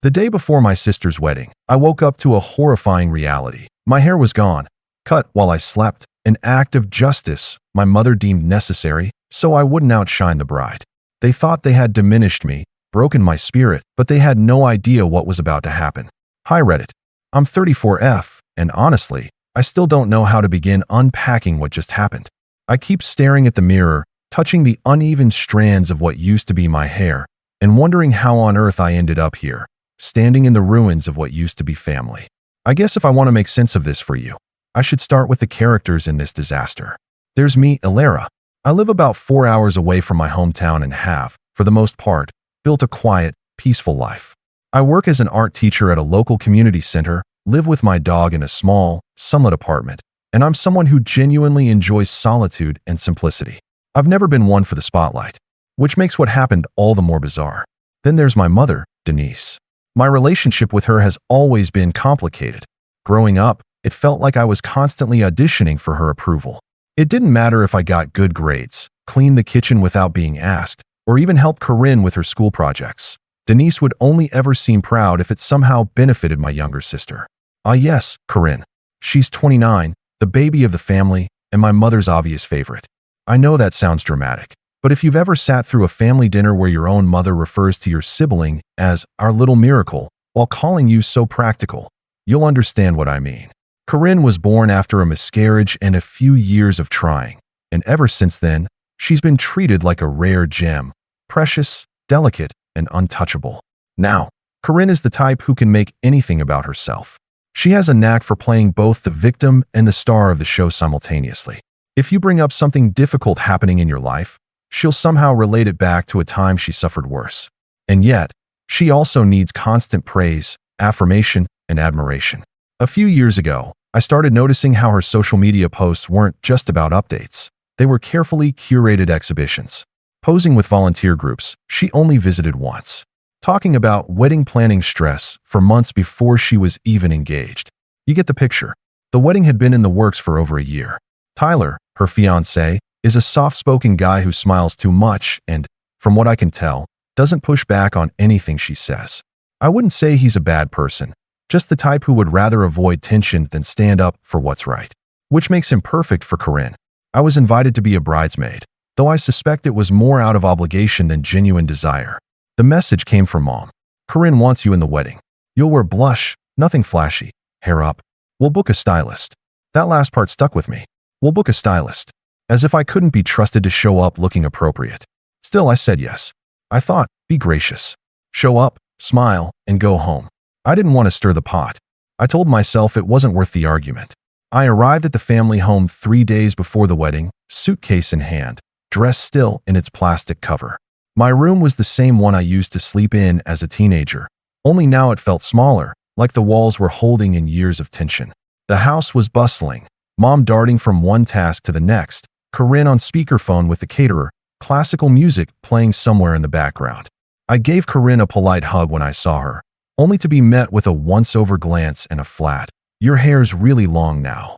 The day before my sister's wedding, I woke up to a horrifying reality. My hair was gone, cut while I slept, an act of justice my mother deemed necessary so I wouldn't outshine the bride. They thought they had diminished me, broken my spirit, but they had no idea what was about to happen. Hi Reddit. I'm 34F, and honestly, I still don't know how to begin unpacking what just happened. I keep staring at the mirror, touching the uneven strands of what used to be my hair, and wondering how on earth I ended up here, standing in the ruins of what used to be family. I guess if I want to make sense of this for you, I should start with the characters in this disaster. There's me, Ilara. I live about 4 hours away from my hometown and have, for the most part, built a quiet, peaceful life. I work as an art teacher at a local community center, live with my dog in a small, sunlit apartment, and I'm someone who genuinely enjoys solitude and simplicity. I've never been one for the spotlight, which makes what happened all the more bizarre. Then there's my mother, Denise. My relationship with her has always been complicated. Growing up, it felt like I was constantly auditioning for her approval. It didn't matter if I got good grades, cleaned the kitchen without being asked, or even helped Corinne with her school projects. Denise would only ever seem proud if it somehow benefited my younger sister. Ah yes, Corinne. She's 29, the baby of the family, and my mother's obvious favorite. I know that sounds dramatic, but if you've ever sat through a family dinner where your own mother refers to your sibling as our little miracle while calling you so practical, you'll understand what I mean. Corinne was born after a miscarriage and a few years of trying, and ever since then, she's been treated like a rare gem, precious, delicate, and untouchable. Now, Corinne is the type who can make anything about herself. She has a knack for playing both the victim and the star of the show simultaneously. If you bring up something difficult happening in your life, she'll somehow relate it back to a time she suffered worse. And yet, she also needs constant praise, affirmation, and admiration. A few years ago, I started noticing how her social media posts weren't just about updates. They were carefully curated exhibitions. Posing with volunteer groups she only visited once. Talking about wedding planning stress for months before she was even engaged. You get the picture. The wedding had been in the works for over a year. Tyler, her fiancé, is a soft-spoken guy who smiles too much and, from what I can tell, doesn't push back on anything she says. I wouldn't say he's a bad person, just the type who would rather avoid tension than stand up for what's right. Which makes him perfect for Corinne. I was invited to be a bridesmaid, though I suspect it was more out of obligation than genuine desire. The message came from Mom. Corinne wants you in the wedding. You'll wear blush, nothing flashy, hair up. We'll book a stylist. That last part stuck with me. We'll book a stylist. As if I couldn't be trusted to show up looking appropriate. Still, I said yes. I thought, be gracious. Show up, smile, and go home. I didn't want to stir the pot. I told myself it wasn't worth the argument. I arrived at the family home 3 days before the wedding, suitcase in hand, dress still in its plastic cover. My room was the same one I used to sleep in as a teenager, only now it felt smaller, like the walls were holding in years of tension. The house was bustling, Mom darting from one task to the next, Corinne on speakerphone with the caterer, classical music playing somewhere in the background. I gave Corinne a polite hug when I saw her, only to be met with a once-over glance and a flat, "Your hair's really long now."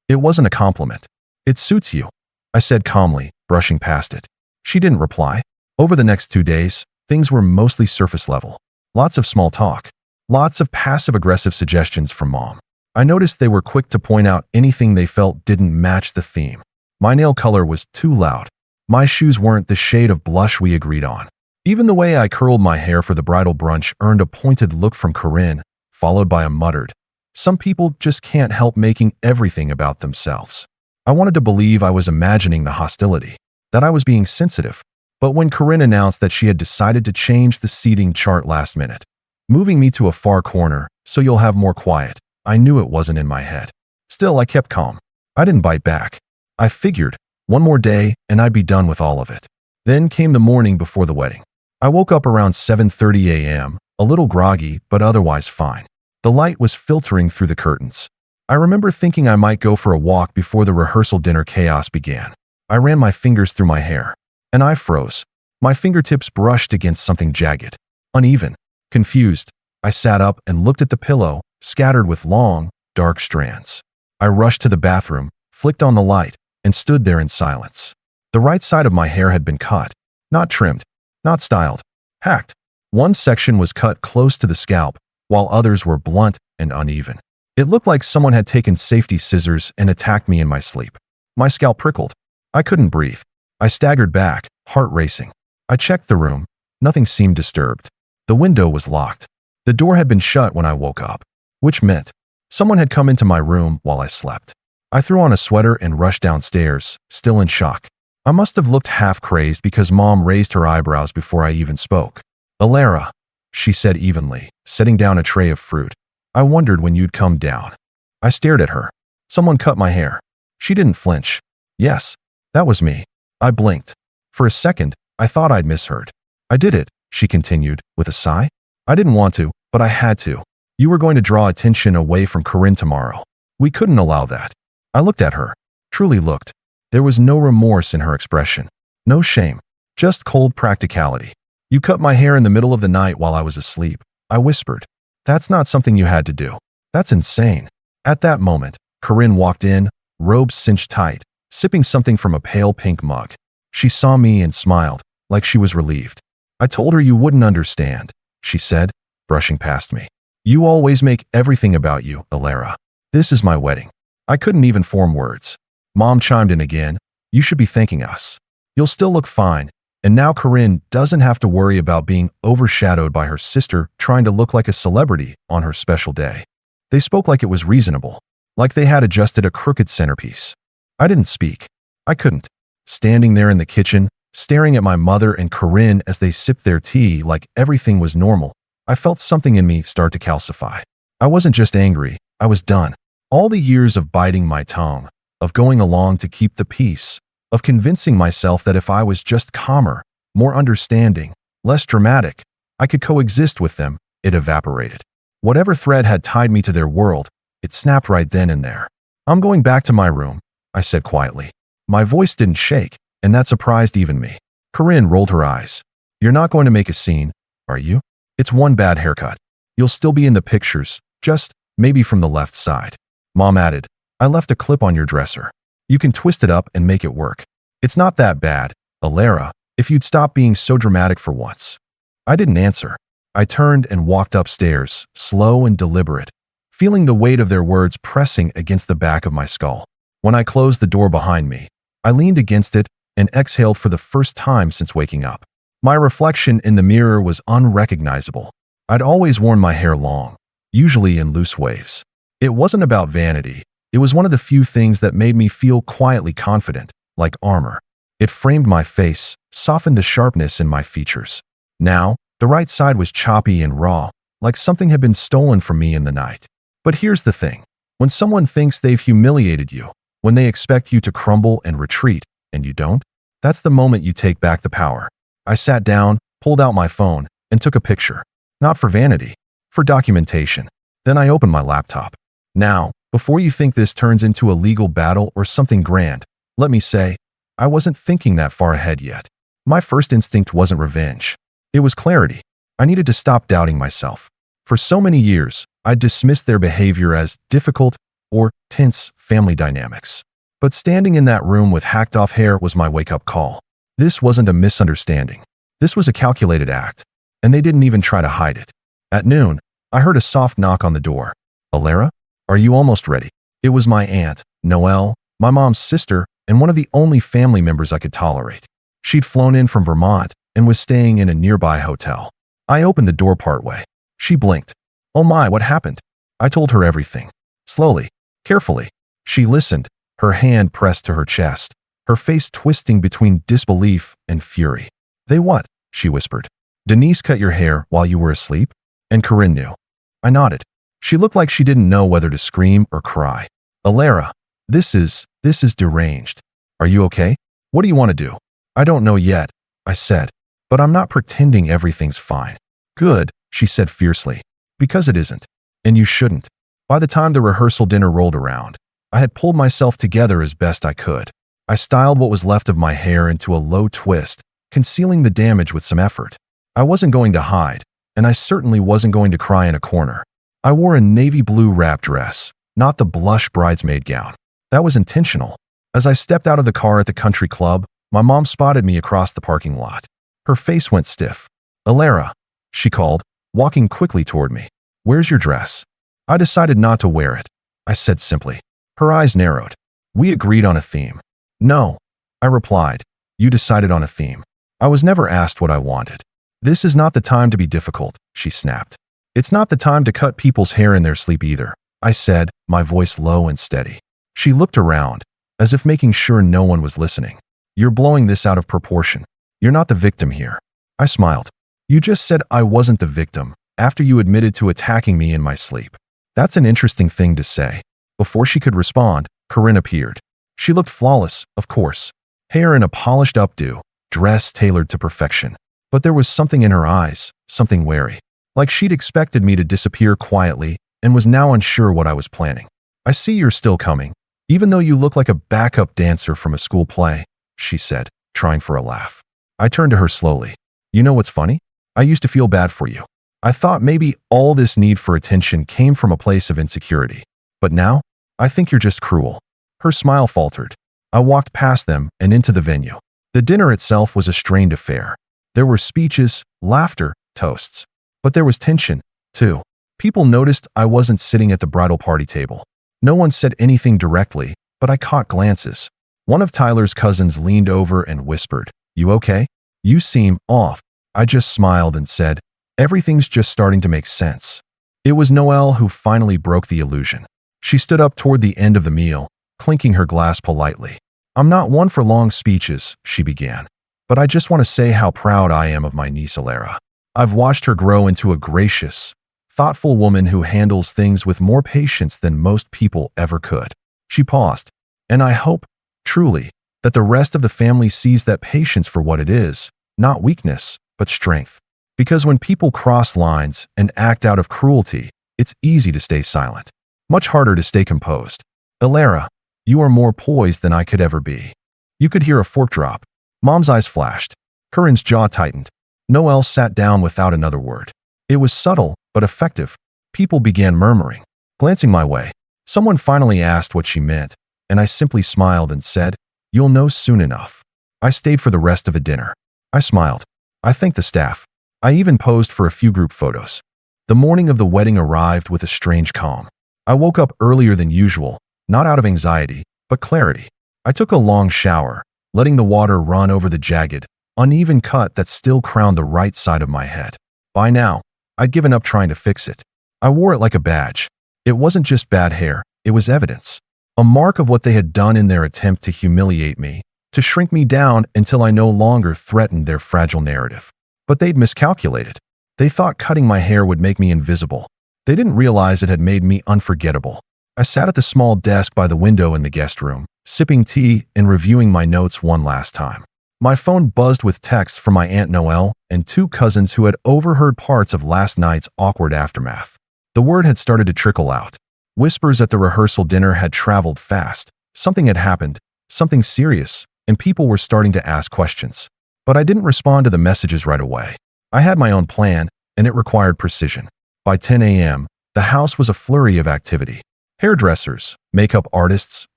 It wasn't a compliment. "It suits you," I said calmly, brushing past it. She didn't reply. Over the next 2 days, things were mostly surface level. Lots of small talk. Lots of passive-aggressive suggestions from Mom. I noticed they were quick to point out anything they felt didn't match the theme. My nail color was too loud. My shoes weren't the shade of blush we agreed on. Even the way I curled my hair for the bridal brunch earned a pointed look from Corinne, followed by a muttered, "Some people just can't help making everything about themselves." I wanted to believe I was imagining the hostility, that I was being sensitive. But when Corinne announced that she had decided to change the seating chart last minute, moving me to a far corner so you'll have more quiet, I knew it wasn't in my head. Still, I kept calm. I didn't bite back. I figured, one more day and I'd be done with all of it. Then came the morning before the wedding. I woke up around 7:30 a.m., a little groggy, but otherwise fine. The light was filtering through the curtains. I remember thinking I might go for a walk before the rehearsal dinner chaos began. I ran my fingers through my hair, and I froze. My fingertips brushed against something jagged, uneven. Confused, I sat up and looked at the pillow, scattered with long, dark strands. I rushed to the bathroom, flicked on the light, and stood there in silence. The right side of my hair had been cut, not trimmed, not styled, hacked. One section was cut close to the scalp, while others were blunt and uneven. It looked like someone had taken safety scissors and attacked me in my sleep. My scalp prickled. I couldn't breathe. I staggered back, heart racing. I checked the room. Nothing seemed disturbed. The window was locked. The door had been shut when I woke up, which meant someone had come into my room while I slept. I threw on a sweater and rushed downstairs, still in shock. I must have looked half-crazed because Mom raised her eyebrows before I even spoke. "Alara," she said evenly, setting down a tray of fruit. "I wondered when you'd come down." I stared at her. "Someone cut my hair." She didn't flinch. "Yes, that was me." I blinked. For a second, I thought I'd misheard. "I did it," she continued, with a sigh. "I didn't want to, but I had to. You were going to draw attention away from Corinne tomorrow. We couldn't allow that." I looked at her. Truly looked. There was no remorse in her expression. No shame. Just cold practicality. "You cut my hair in the middle of the night while I was asleep," I whispered. "That's not something you had to do. That's insane." At that moment, Corinne walked in, robes cinched tight, sipping something from a pale pink mug. She saw me and smiled, like she was relieved. "I told her you wouldn't understand," she said, brushing past me. "You always make everything about you, Alara. This is my wedding." I couldn't even form words. Mom chimed in again. "You should be thanking us. You'll still look fine, and now Corinne doesn't have to worry about being overshadowed by her sister trying to look like a celebrity on her special day." They spoke like it was reasonable, like they had adjusted a crooked centerpiece. I didn't speak. I couldn't. Standing there in the kitchen, staring at my mother and Corinne as they sipped their tea like everything was normal, I felt something in me start to calcify. I wasn't just angry, I was done. All the years of biting my tongue, of going along to keep the peace, of convincing myself that if I was just calmer, more understanding, less dramatic, I could coexist with them, it evaporated. Whatever thread had tied me to their world, it snapped right then and there. "I'm going back to my room," I said quietly. My voice didn't shake, and that surprised even me. Corinne rolled her eyes. "You're not going to make a scene, are you? It's one bad haircut. You'll still be in the pictures, just maybe from the left side." Mom added, "I left a clip on your dresser. You can twist it up and make it work. It's not that bad, Alara, if you'd stop being so dramatic for once." I didn't answer. I turned and walked upstairs, slow and deliberate, feeling the weight of their words pressing against the back of my skull. When I closed the door behind me, I leaned against it and exhaled for the first time since waking up. My reflection in the mirror was unrecognizable. I'd always worn my hair long, usually in loose waves. It wasn't about vanity. It was one of the few things that made me feel quietly confident, like armor. It framed my face, softened the sharpness in my features. Now, the right side was choppy and raw, like something had been stolen from me in the night. But here's the thing. When someone thinks they've humiliated you, when they expect you to crumble and retreat, and you don't, that's the moment you take back the power. I sat down, pulled out my phone, and took a picture. Not for vanity, for documentation. Then I opened my laptop. Now, before you think this turns into a legal battle or something grand, let me say, I wasn't thinking that far ahead yet. My first instinct wasn't revenge. It was clarity. I needed to stop doubting myself. For so many years, I dismissed their behavior as difficult or tense family dynamics. But standing in that room with hacked-off hair was my wake-up call. This wasn't a misunderstanding. This was a calculated act, and they didn't even try to hide it. At noon, I heard a soft knock on the door. "Alara? Are you almost ready?" It was my aunt, Noelle, my mom's sister, and one of the only family members I could tolerate. She'd flown in from Vermont and was staying in a nearby hotel. I opened the door partway. She blinked. "Oh my, what happened?" I told her everything. Slowly, carefully. She listened, her hand pressed to her chest, her face twisting between disbelief and fury. "They what?" she whispered. "Denise cut your hair while you were asleep?" And Corinne knew. I nodded. She looked like she didn't know whether to scream or cry. "Alara, this is deranged. Are you okay? What do you want to do?" "I don't know yet," I said, "but I'm not pretending everything's fine." "Good," she said fiercely, "because it isn't. And you shouldn't." By the time the rehearsal dinner rolled around, I had pulled myself together as best I could. I styled what was left of my hair into a low twist, concealing the damage with some effort. I wasn't going to hide, and I certainly wasn't going to cry in a corner. I wore a navy blue wrap dress, not the blush bridesmaid gown. That was intentional. As I stepped out of the car at the country club, my mom spotted me across the parking lot. Her face went stiff. "Alara," she called, walking quickly toward me. Where's your dress? I decided not to wear it, I said simply. Her eyes narrowed. We agreed on a theme. No, I replied. You decided on a theme. I was never asked what I wanted. This is not the time to be difficult, she snapped. It's not the time to cut people's hair in their sleep either, I said, my voice low and steady. She looked around, as if making sure no one was listening. You're blowing this out of proportion. You're not the victim here. I smiled. You just said I wasn't the victim, after you admitted to attacking me in my sleep. That's an interesting thing to say. Before she could respond, Corinne appeared. She looked flawless, of course. Hair in a polished updo, dress tailored to perfection. But there was something in her eyes, something wary. Like she'd expected me to disappear quietly and was now unsure what I was planning. I see you're still coming, even though you look like a backup dancer from a school play, she said, trying for a laugh. I turned to her slowly. You know what's funny? I used to feel bad for you. I thought maybe all this need for attention came from a place of insecurity. But now, I think you're just cruel. Her smile faltered. I walked past them and into the venue. The dinner itself was a strained affair. There were speeches, laughter, toasts. But there was tension, too. People noticed I wasn't sitting at the bridal party table. No one said anything directly, but I caught glances. One of Tyler's cousins leaned over and whispered, You okay? You seem off. I just smiled and said, Everything's just starting to make sense. It was Noelle who finally broke the illusion. She stood up toward the end of the meal, clinking her glass politely. I'm not one for long speeches, she began. But I just want to say how proud I am of my niece Alara. I've watched her grow into a gracious, thoughtful woman who handles things with more patience than most people ever could. She paused. And I hope, truly, that the rest of the family sees that patience for what it is, not weakness, but strength. Because when people cross lines and act out of cruelty, it's easy to stay silent. Much harder to stay composed. Alara, you are more poised than I could ever be. You could hear a fork drop. Mom's eyes flashed. Corinne's jaw tightened. Noelle sat down without another word. It was subtle, but effective. People began murmuring. Glancing my way, someone finally asked what she meant, and I simply smiled and said, You'll know soon enough. I stayed for the rest of the dinner. I smiled. I thanked the staff. I even posed for a few group photos. The morning of the wedding arrived with a strange calm. I woke up earlier than usual, not out of anxiety, but clarity. I took a long shower, letting the water run over the jagged, uneven cut that still crowned the right side of my head. By now, I'd given up trying to fix it. I wore it like a badge. It wasn't just bad hair, it was evidence. A mark of what they had done in their attempt to humiliate me, to shrink me down until I no longer threatened their fragile narrative. But they'd miscalculated. They thought cutting my hair would make me invisible. They didn't realize it had made me unforgettable. I sat at the small desk by the window in the guest room, sipping tea and reviewing my notes one last time. My phone buzzed with texts from my Aunt Noelle and two cousins who had overheard parts of last night's awkward aftermath. The word had started to trickle out. Whispers at the rehearsal dinner had traveled fast. Something had happened, something serious, and people were starting to ask questions. But I didn't respond to the messages right away. I had my own plan, and it required precision. By 10 a.m., the house was a flurry of activity. Hairdressers, makeup artists,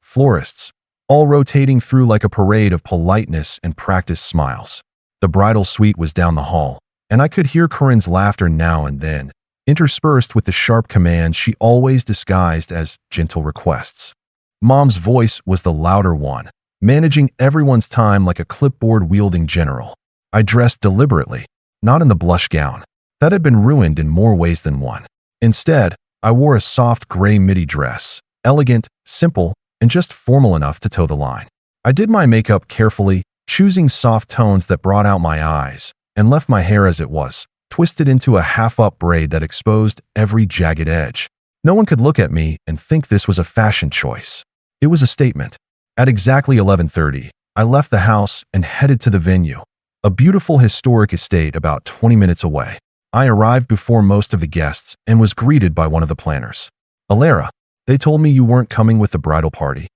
florists, all rotating through like a parade of politeness and practiced smiles. The bridal suite was down the hall, and I could hear Corinne's laughter now and then, interspersed with the sharp commands she always disguised as gentle requests. Mom's voice was the louder one, managing everyone's time like a clipboard-wielding general. I dressed deliberately, not in the blush gown. That had been ruined in more ways than one. Instead, I wore a soft gray midi dress, elegant, simple, and just formal enough to toe the line. I did my makeup carefully, choosing soft tones that brought out my eyes, and left my hair as it was, twisted into a half-up braid that exposed every jagged edge. No one could look at me and think this was a fashion choice. It was a statement. At exactly 11:30, I left the house and headed to the venue, a beautiful historic estate about 20 minutes away. I arrived before most of the guests and was greeted by one of the planners. Alara, they told me you weren't coming with the bridal party.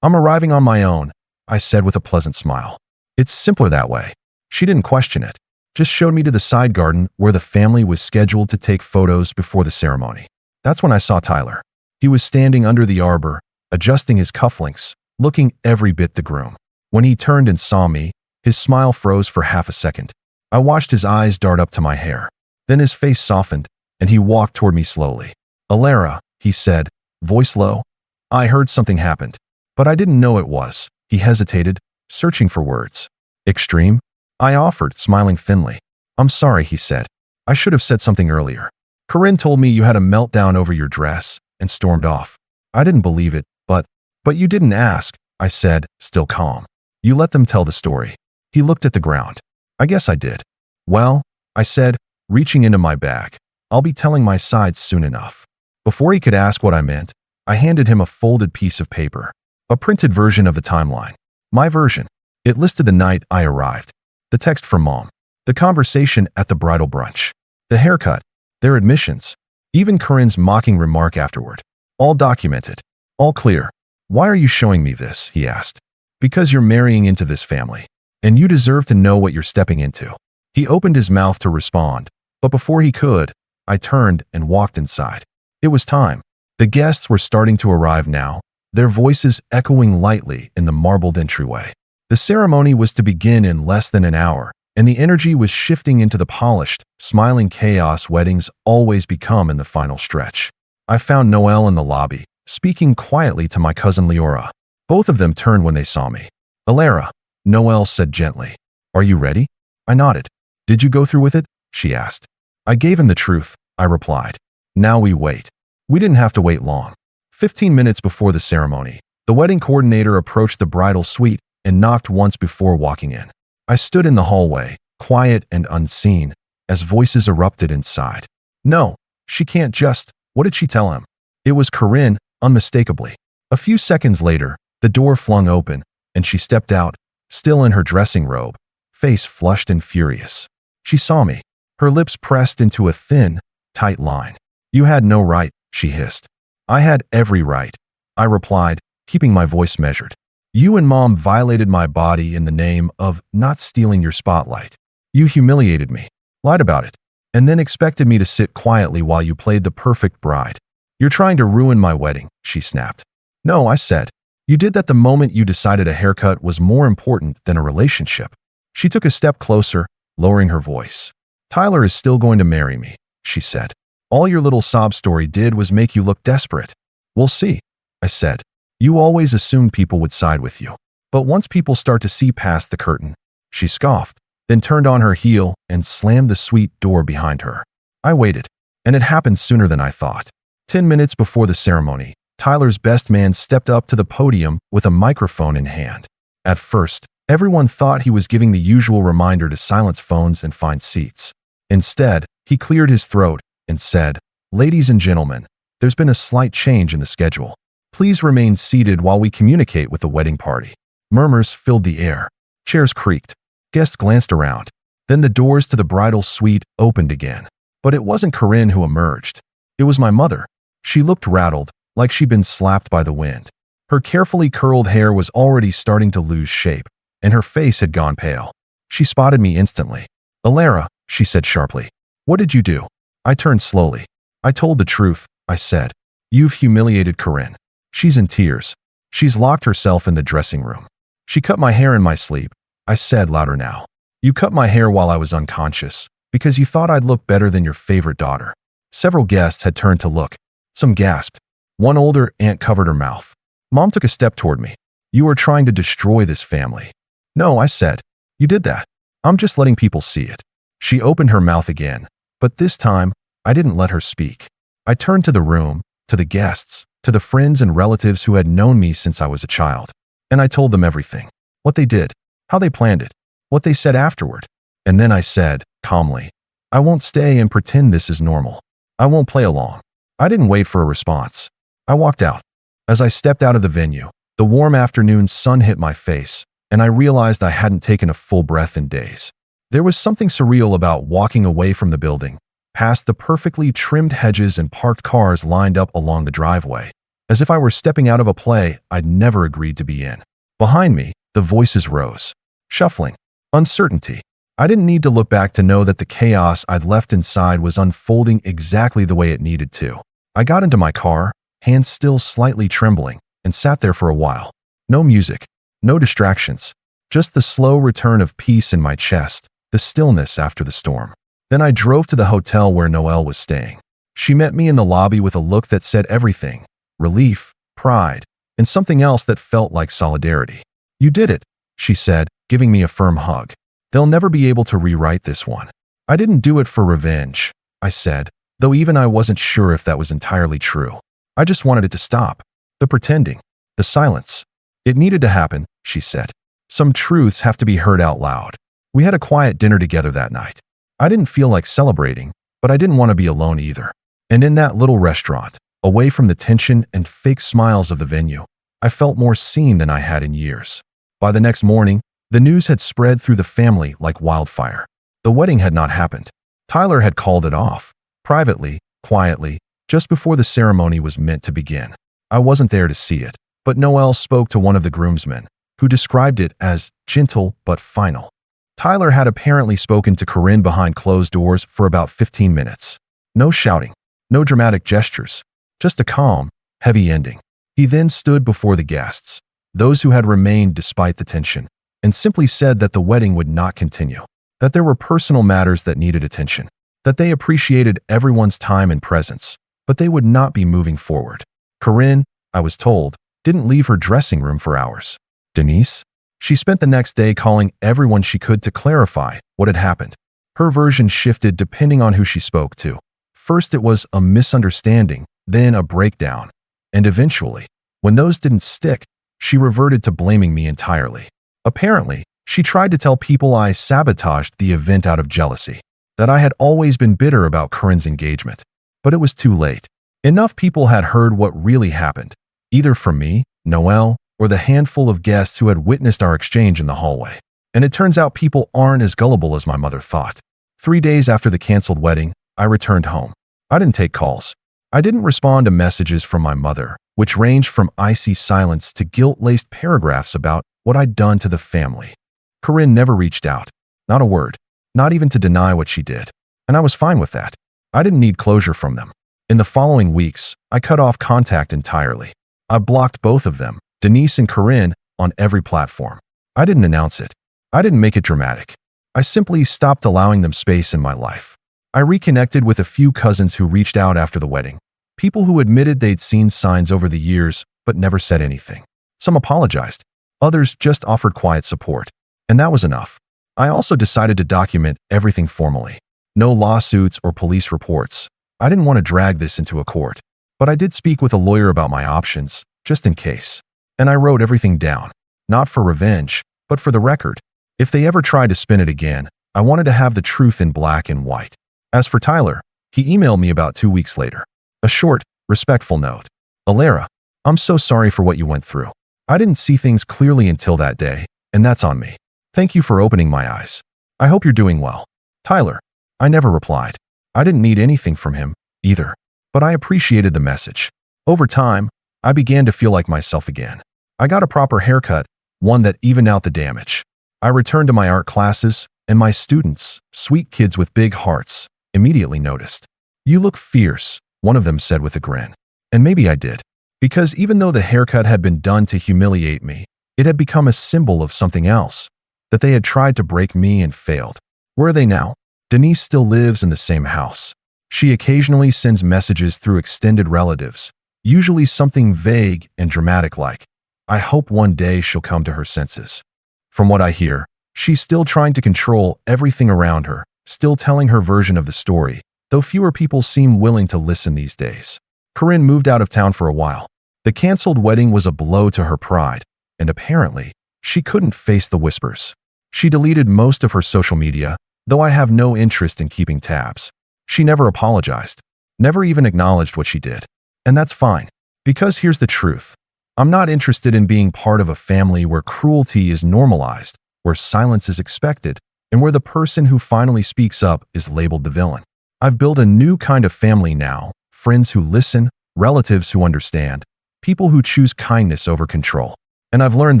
I'm arriving on my own, I said with a pleasant smile. It's simpler that way. She didn't question it, just showed me to the side garden where the family was scheduled to take photos before the ceremony. That's when I saw Tyler. He was standing under the arbor, adjusting his cufflinks, looking every bit the groom. When he turned and saw me, his smile froze for half a second. I watched his eyes dart up to my hair. Then his face softened, and he walked toward me slowly. "Alara," he said, voice low. I heard something happened, but I didn't know it was. He hesitated, searching for words. "Extreme?" I offered, smiling thinly. "I'm sorry," he said. "I should have said something earlier. Corinne told me you had a meltdown over your dress and stormed off. I didn't believe it, but you didn't ask," I said, still calm. "You let them tell the story." He looked at the ground. "I guess I did." "Well," I said, reaching into my bag, "I'll be telling my sides soon enough." Before he could ask what I meant, I handed him a folded piece of paper, a printed version of the timeline. My version. It listed the night I arrived, the text from Mom, the conversation at the bridal brunch, the haircut, their admissions, even Corinne's mocking remark afterward. All documented. All clear. "Why are you showing me this?" he asked. "Because you're marrying into this family, and you deserve to know what you're stepping into." He opened his mouth to respond, but before he could, I turned and walked inside. It was time. The guests were starting to arrive now, their voices echoing lightly in the marbled entryway. The ceremony was to begin in less than an hour, and the energy was shifting into the polished, smiling chaos weddings always become in the final stretch. I found Noelle in the lobby, speaking quietly to my cousin Leora. Both of them turned when they saw me. "Alara," Noelle said gently. "Are you ready?" I nodded. "Did you go through with it?" she asked. I gave him the truth, I replied. Now we wait. We didn't have to wait long. 15 minutes before the ceremony, the wedding coordinator approached the bridal suite and knocked once before walking in. I stood in the hallway, quiet and unseen, as voices erupted inside. "No, she can't just..." What did she tell him? It was Corinne, unmistakably. A few seconds later, the door flung open, and she stepped out, still in her dressing robe, face flushed and furious. She saw me. Her lips pressed into a thin, tight line. "You had no right," she hissed. "I had every right," I replied, keeping my voice measured. "You and Mom violated my body in the name of not stealing your spotlight. You humiliated me, lied about it, and then expected me to sit quietly while you played the perfect bride. You're trying to ruin my wedding," she snapped. "No," I said. "You did that the moment you decided a haircut was more important than a relationship." She took a step closer, lowering her voice. "Tyler is still going to marry me," she said. "All your little sob story did was make you look desperate." "We'll see," I said. "You always assumed people would side with you. But once people start to see past the curtain," she scoffed, then turned on her heel and slammed the suite door behind her. I waited, and it happened sooner than I thought. 10 minutes before the ceremony, Tyler's best man stepped up to the podium with a microphone in hand. At first, everyone thought he was giving the usual reminder to silence phones and find seats. Instead, he cleared his throat and said, "Ladies and gentlemen, there's been a slight change in the schedule. Please remain seated while we communicate with the wedding party." Murmurs filled the air. Chairs creaked. Guests glanced around. Then the doors to the bridal suite opened again. But it wasn't Corinne who emerged. It was my mother. She looked rattled, like she'd been slapped by the wind. Her carefully curled hair was already starting to lose shape, and her face had gone pale. She spotted me instantly. "Alara," she said sharply. "What did you do?" I turned slowly. "I told the truth," I said. "You've humiliated Corinne. She's in tears. She's locked herself in the dressing room. She cut my hair in my sleep," I said louder now. "You cut my hair while I was unconscious, because you thought I'd look better than your favorite daughter." Several guests had turned to look. Some gasped. One older aunt covered her mouth. Mom took a step toward me. "You are trying to destroy this family." "No," I said. "You did that. I'm just letting people see it." She opened her mouth again, but this time, I didn't let her speak. I turned to the room, to the guests, to the friends and relatives who had known me since I was a child. And I told them everything. What they did, how they planned it, what they said afterward. And then I said, calmly, "I won't stay and pretend this is normal. I won't play along." I didn't wait for a response. I walked out. As I stepped out of the venue, the warm afternoon sun hit my face, and I realized I hadn't taken a full breath in days. There was something surreal about walking away from the building, past the perfectly trimmed hedges and parked cars lined up along the driveway, as if I were stepping out of a play I'd never agreed to be in. Behind me, the voices rose. Shuffling. Uncertainty. I didn't need to look back to know that the chaos I'd left inside was unfolding exactly the way it needed to. I got into my car, hands still slightly trembling, and sat there for a while. No music, no distractions, just the slow return of peace in my chest, the stillness after the storm. Then I drove to the hotel where Noelle was staying. She met me in the lobby with a look that said everything: relief, pride, and something else that felt like solidarity. "You did it," she said, giving me a firm hug. "They'll never be able to rewrite this one." "I didn't do it for revenge," I said, though even I wasn't sure if that was entirely true. "I just wanted it to stop. The pretending, the silence. It needed to happen," she said. "Some truths have to be heard out loud." We had a quiet dinner together that night. I didn't feel like celebrating, but I didn't want to be alone either. And in that little restaurant, away from the tension and fake smiles of the venue, I felt more seen than I had in years. By the next morning, the news had spread through the family like wildfire. The wedding had not happened. Tyler had called it off, privately, quietly, just before the ceremony was meant to begin. I wasn't there to see it, but Noelle spoke to one of the groomsmen, who described it as gentle but final. Tyler had apparently spoken to Corinne behind closed doors for about 15 minutes. No shouting, no dramatic gestures, just a calm, heavy ending. He then stood before the guests, those who had remained despite the tension, and simply said that the wedding would not continue, that there were personal matters that needed attention, that they appreciated everyone's time and presence, but they would not be moving forward. Corinne, I was told, didn't leave her dressing room for hours. Denise? She spent the next day calling everyone she could to clarify what had happened. Her version shifted depending on who she spoke to. First it was a misunderstanding, then a breakdown, and eventually, when those didn't stick, she reverted to blaming me entirely. Apparently, she tried to tell people I sabotaged the event out of jealousy, that I had always been bitter about Corinne's engagement. But it was too late. Enough people had heard what really happened, either from me, Noelle, or the handful of guests who had witnessed our exchange in the hallway. And it turns out people aren't as gullible as my mother thought. 3 days after the canceled wedding, I returned home. I didn't take calls. I didn't respond to messages from my mother, which ranged from icy silence to guilt-laced paragraphs about what I'd done to the family. Corinne never reached out. Not a word. Not even to deny what she did. And I was fine with that. I didn't need closure from them. In the following weeks, I cut off contact entirely. I blocked both of them, Denise and Corinne, on every platform. I didn't announce it. I didn't make it dramatic. I simply stopped allowing them space in my life. I reconnected with a few cousins who reached out after the wedding, people who admitted they'd seen signs over the years but never said anything. Some apologized. Others just offered quiet support. And that was enough. I also decided to document everything formally. No lawsuits or police reports. I didn't want to drag this into a court. But I did speak with a lawyer about my options, just in case. And I wrote everything down. Not for revenge, but for the record. If they ever tried to spin it again, I wanted to have the truth in black and white. As for Tyler, he emailed me about 2 weeks later. A short, respectful note. "Alara, I'm so sorry for what you went through. I didn't see things clearly until that day, and that's on me. Thank you for opening my eyes. I hope you're doing well. Tyler." I never replied. I didn't need anything from him, either. But I appreciated the message. Over time, I began to feel like myself again. I got a proper haircut, one that evened out the damage. I returned to my art classes, and my students, sweet kids with big hearts, immediately noticed. "You look fierce," one of them said with a grin. And maybe I did. Because even though the haircut had been done to humiliate me, it had become a symbol of something else, that they had tried to break me and failed. Where are they now? Denise still lives in the same house. She occasionally sends messages through extended relatives, usually something vague and dramatic like, "I hope one day she'll come to her senses." From what I hear, she's still trying to control everything around her, still telling her version of the story, though fewer people seem willing to listen these days. Corinne moved out of town for a while. The canceled wedding was a blow to her pride, and apparently, she couldn't face the whispers. She deleted most of her social media, though I have no interest in keeping tabs. She never apologized, never even acknowledged what she did. And that's fine, because here's the truth. I'm not interested in being part of a family where cruelty is normalized, where silence is expected, and where the person who finally speaks up is labeled the villain. I've built a new kind of family now, friends who listen, relatives who understand, people who choose kindness over control. And I've learned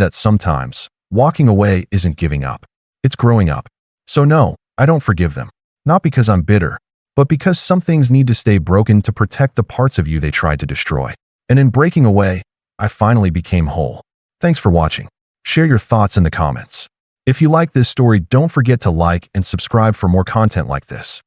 that sometimes, walking away isn't giving up. It's growing up. So no, I don't forgive them. Not because I'm bitter, but because some things need to stay broken to protect the parts of you they tried to destroy. And in breaking away, I finally became whole. Thanks for watching. Share your thoughts in the comments. If you like this story, don't forget to like and subscribe for more content like this.